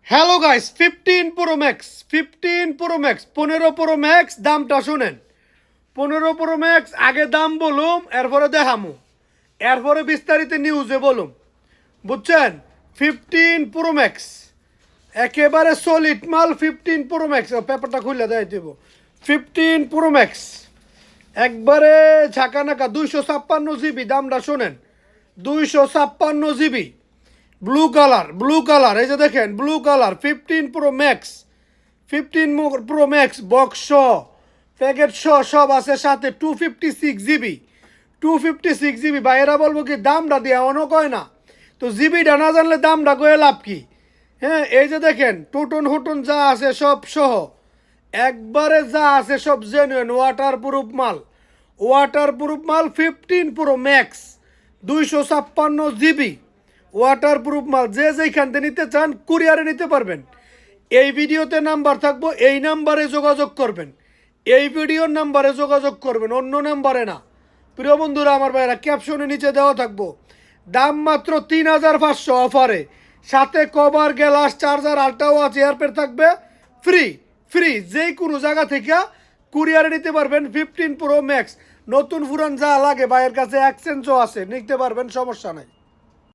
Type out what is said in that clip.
Hello guys, 15 pro max দামটা শুনেন। 15 pro max আগে দাম বলুম, এরপরে দেখামু, এরপরে বিস্তারিত নিউজে বলুম, বুঝছেন? 15 প্রো ম্যাক্স একেবারে সলিড মাল। 15 প্রো ম্যাক্স পেপারটা খুলে দেয় দেব। 15 প্রো ম্যাক্স একবারে ঝাঁকানাকা 256 জিবি। দামটা শোনেন, 256 জিবি। ব্লু কালার এই যে দেখেন, blue colour 15 pro max. 15 pro max box packet সব আছে সাথে। 256 জিবি, 256 জিবি। ভাইয়েরা বলবো কি দামটা দিয়ে অনেক হয় না, তো জিবিটা না জানলে দামটা কয়ে লাভ কি? হ্যাঁ, এই যে দেখেন টোটন হোটন যা আছে সব সহ, একবারে যা আছে সব জেনুইন ওয়াটার প্রুফ মাল 15 প্রো ম্যাক্স 256 জিবি ওয়াটারপ্রুফ মাল। যে যেইখান থেকে নিতে চান কুরিয়ারে নিতে পারবেন। এই ভিডিওতে নাম্বার থাকবো, এই নাম্বারে যোগাযোগ করবেন, এই ভিডিওর নাম্বারে যোগাযোগ করবেন, অন্য নাম্বারে না। প্রিয় বন্ধুরা, আমার ভাইরা, ক্যাপশনে নিচে দেওয়া থাকবো। দাম মাত্র 3500 অফারে, সাথে cover, glass, charger, ultra watch, airpod থাকবে ফ্রি। ফ্রি যে কোনো জায়গা থেকে কুরিয়ারে নিতে পারবেন। 15 প্রো ম্যাক্স নতুন পুরান যা লাগে ভাইয়ের কাছে এক্সচেঞ্জও আছে, নিতে পারবেন, সমস্যা নাই।